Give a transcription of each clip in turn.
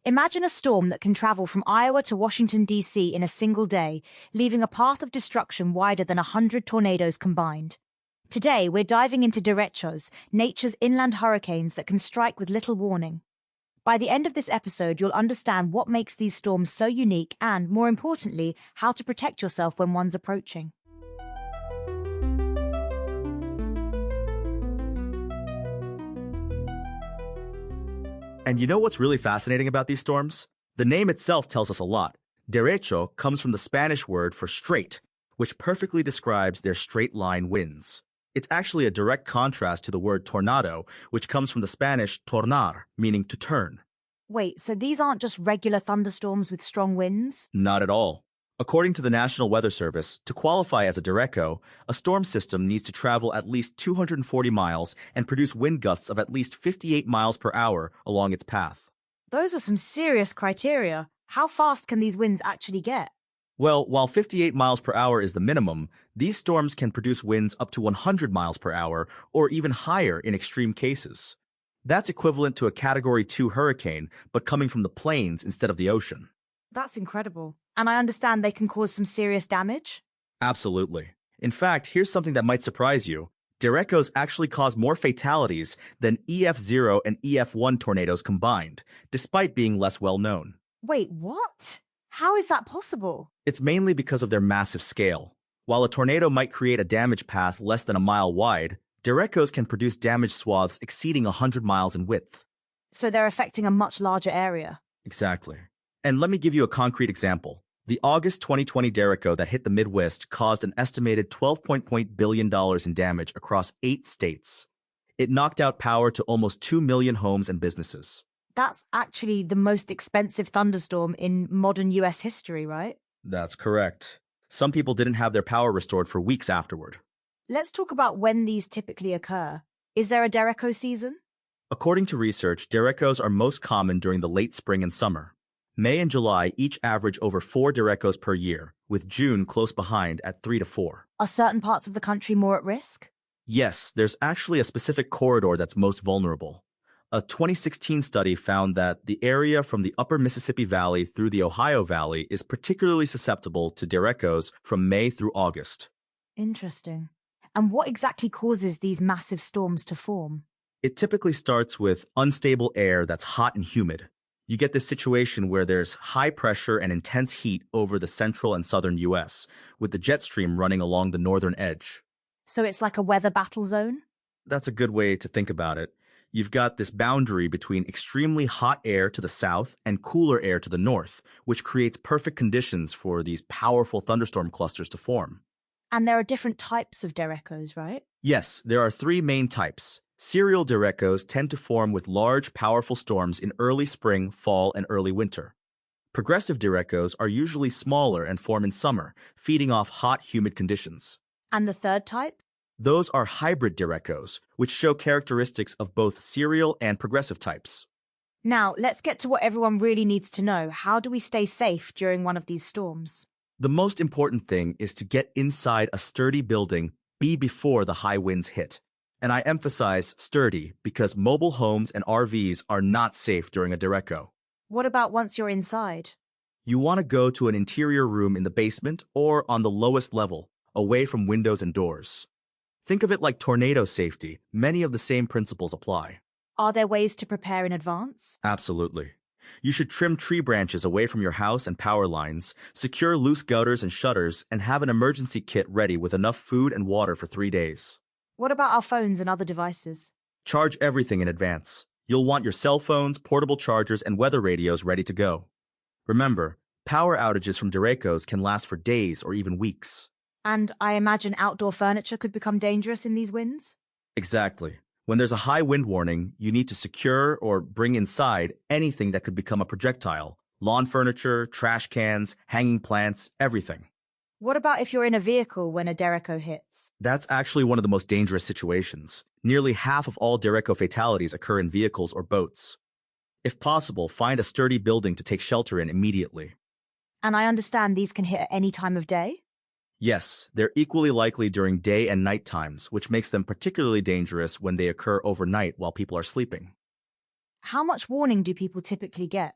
Imagine a storm that can travel from Iowa to Washington, D.C. in a single day, leaving a path of destruction wider than 100 tornadoes combined. Today, we're diving into derechos, nature's inland hurricanes that can strike with little warning. By the end of this episode, you'll understand what makes these storms so unique and, more importantly, how to protect yourself when one's approaching. And you know what's really fascinating about these storms? The name itself tells us a lot. Derecho comes from the Spanish word for straight, which perfectly describes their straight-line winds. It's actually a direct contrast to the word tornado, which comes from the Spanish tornar, meaning to turn. Wait, so these aren't just regular thunderstorms with strong winds? Not at all. According to the National Weather Service, to qualify as a derecho, a storm system needs to travel at least 240 miles and produce wind gusts of at least 58 miles per hour along its path. Those are some serious criteria. How fast can these winds actually get? Well, while 58 miles per hour is the minimum, these storms can produce winds up to 100 miles per hour or even higher in extreme cases. That's equivalent to a Category 2 hurricane, but coming from the plains instead of the ocean. That's incredible. And I understand they can cause some serious damage? Absolutely. In fact, here's something that might surprise you. Derechos actually cause more fatalities than EF0 and EF1 tornadoes combined, despite being less well known. Wait, what? How is that possible? It's mainly because of their massive scale. While a tornado might create a damage path less than a mile wide, derechos can produce damage swaths exceeding 100 miles in width. So they're affecting a much larger area. Exactly. And let me give you a concrete example. The August 2020 derecho that hit the Midwest caused an estimated $12 billion in damage across 8 states. It knocked out power to almost 2 million homes and businesses. That's actually the most expensive thunderstorm in modern US history, right? That's correct. Some people didn't have their power restored for weeks afterward. Let's talk about when these typically occur. Is there a derecho season? According to research, derechos are most common during the late spring and summer. May and July each average over 4 derechos per year, with June close behind at 3 to 4. Are certain parts of the country more at risk? Yes, there's actually a specific corridor that's most vulnerable. A 2016 study found that the area from the upper Mississippi Valley through the Ohio Valley is particularly susceptible to derechos from May through August. Interesting. And what exactly causes these massive storms to form? It typically starts with unstable air that's hot and humid. You get this situation where there's high pressure and intense heat over the central and southern U.S., with the jet stream running along the northern edge. So it's like a weather battle zone? That's a good way to think about it. You've got this boundary between extremely hot air to the south and cooler air to the north, which creates perfect conditions for these powerful thunderstorm clusters to form. And there are different types of derechos, right? Yes, there are 3 main types. Serial derechos tend to form with large, powerful storms in early spring, fall, and early winter. Progressive derechos are usually smaller and form in summer, feeding off hot, humid conditions. And the third type? Those are hybrid derechos, which show characteristics of both serial and progressive types. Now, let's get to what everyone really needs to know. How do we stay safe during one of these storms? The most important thing is to get inside a sturdy building before the high winds hit. And I emphasize sturdy because mobile homes and RVs are not safe during a derecho. What about once you're inside? You want to go to an interior room in the basement or on the lowest level, away from windows and doors. Think of it like tornado safety. Many of the same principles apply. Are there ways to prepare in advance? Absolutely. You should trim tree branches away from your house and power lines, secure loose gutters and shutters, and have an emergency kit ready with enough food and water for 3 days. What about our phones and other devices? Charge everything in advance. You'll want your cell phones, portable chargers, and weather radios ready to go. Remember, power outages from derechos can last for days or even weeks. And I imagine outdoor furniture could become dangerous in these winds? Exactly. When there's a high wind warning, you need to secure or bring inside anything that could become a projectile. Lawn furniture, trash cans, hanging plants, everything. What about if you're in a vehicle when a derecho hits? That's actually one of the most dangerous situations. Nearly half of all derecho fatalities occur in vehicles or boats. If possible, find a sturdy building to take shelter in immediately. And I understand these can hit at any time of day? Yes, they're equally likely during day and night times, which makes them particularly dangerous when they occur overnight while people are sleeping. How much warning do people typically get?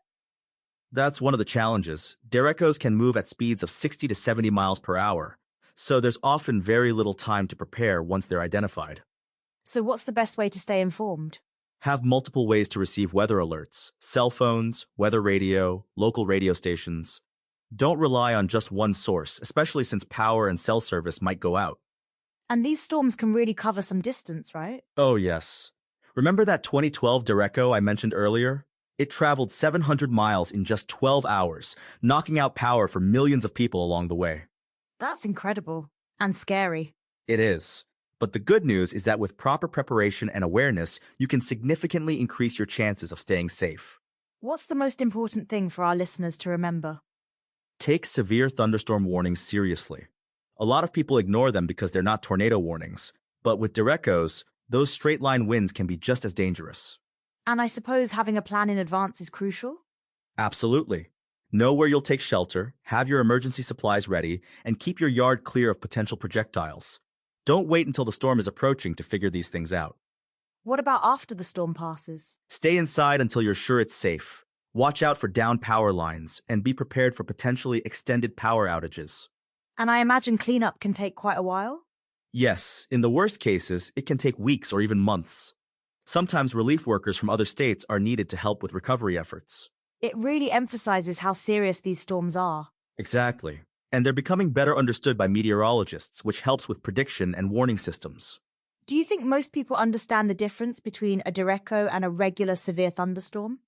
That's one of the challenges. Derechos can move at speeds of 60 to 70 miles per hour, so there's often very little time to prepare once they're identified. So what's the best way to stay informed? Have multiple ways to receive weather alerts: cell phones, weather radio, local radio stations. Don't rely on just one source, especially since power and cell service might go out. And these storms can really cover some distance, right? Oh, yes. Remember that 2012 Derecho I mentioned earlier? It traveled 700 miles in just 12 hours, knocking out power for millions of people along the way. That's incredible. And scary. It is. But the good news is that with proper preparation and awareness, you can significantly increase your chances of staying safe. What's the most important thing for our listeners to remember? Take severe thunderstorm warnings seriously. A lot of people ignore them because they're not tornado warnings, but with derechos, those straight-line winds can be just as dangerous. And I suppose having a plan in advance is crucial? Absolutely. Know where you'll take shelter, have your emergency supplies ready, and keep your yard clear of potential projectiles. Don't wait until the storm is approaching to figure these things out. What about after the storm passes? Stay inside until you're sure it's safe. Watch out for downed power lines, and be prepared for potentially extended power outages. And I imagine cleanup can take quite a while? Yes, in the worst cases, it can take weeks or even months. Sometimes relief workers from other states are needed to help with recovery efforts. It really emphasizes how serious these storms are. Exactly. And they're becoming better understood by meteorologists, which helps with prediction and warning systems. Do you think most people understand the difference between a derecho and a regular severe thunderstorm?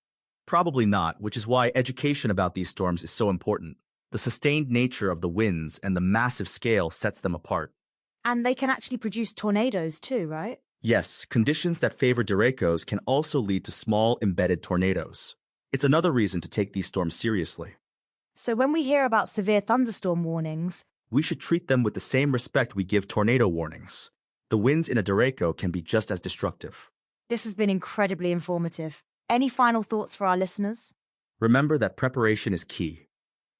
Probably not, which is why education about these storms is so important. The sustained nature of the winds and the massive scale sets them apart. And they can actually produce tornadoes too, right? Yes, conditions that favor derechos can also lead to small, embedded tornadoes. It's another reason to take these storms seriously. So when we hear about severe thunderstorm warnings, We should treat them with the same respect we give tornado warnings. The winds in a derecho can be just as destructive. this has been incredibly informative. Any final thoughts for our listeners? Remember that preparation is key.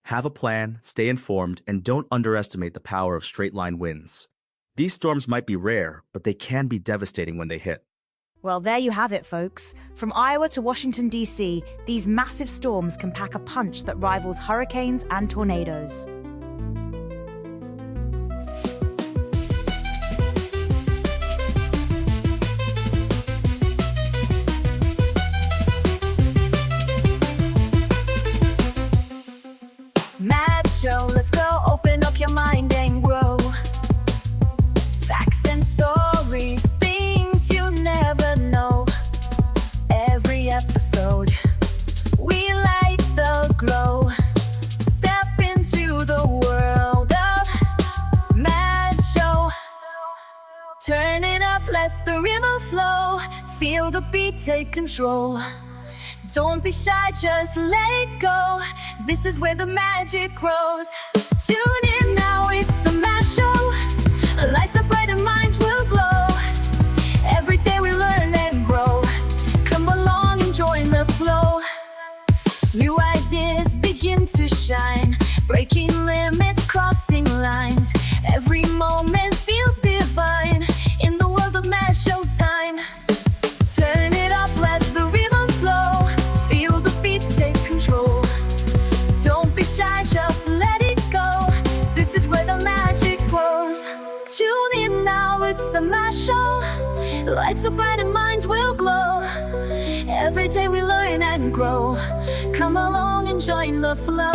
Have a plan, stay informed, and don't underestimate the power of straight-line winds. These storms might be rare, but they can be devastating when they hit. Well, there you have it, folks. From Iowa to Washington, D.C., these massive storms can pack a punch that rivals hurricanes and tornadoes. Mad show, let's go, open up your mind and grow. Facts and stories, things you never know. Every episode, we light the glow. Step into the world of Mad Show. Turn it up, let the rhythm flow. Feel the beat, take control. Don't be shy, just let it go. This is where the magic grows. Tune in now, it's the Mad Show. Lights up bright and minds will glow. Every day we learn and grow. Come along and join the flow. New ideas begin to shine. Breaking limits, crossing lines. Every moment feels divine. In the world of Mad Show time. Turn it up, let the rhythm flow. Feel the beat, take control. Don't be shy, just let it go. This is where the magic grows. Tune in now, it's the Mad Show. Lights are bright and minds will glow. Every day we learn and grow. Come along and join the flow.